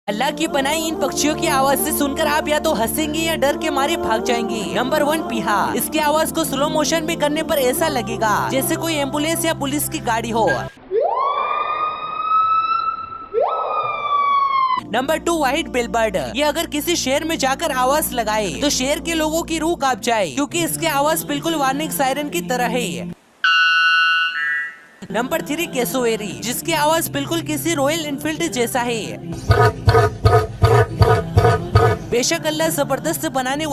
अल्लाह की बनाई इन पक्षियों की आवाज से सुनकर आप या तो हंसेंगे या डर के मारे भाग जाएंगे। नंबर 1 पीहा। इसकी आवाज को स्लो मोशन में करने पर ऐसा लगेगा जैसे कोई एम्बुलेंस या पुलिस की गाड़ी हो। Number 2 white billboard. ये अगर किसी शहर में जाकर आवाज लगाए तो शहर के लोगों की रूह कांप जाए, क्योंकि इसकी आवाज बिल्कुल वार्निंग सायरन की तरह है। नंबर 3 कैसोवेरी, जिसकी आवाज बिल्कुल किसी रॉयल एनफील्ड जैसा है। बेशक अल्लाह जबरदस्त बनाने वाला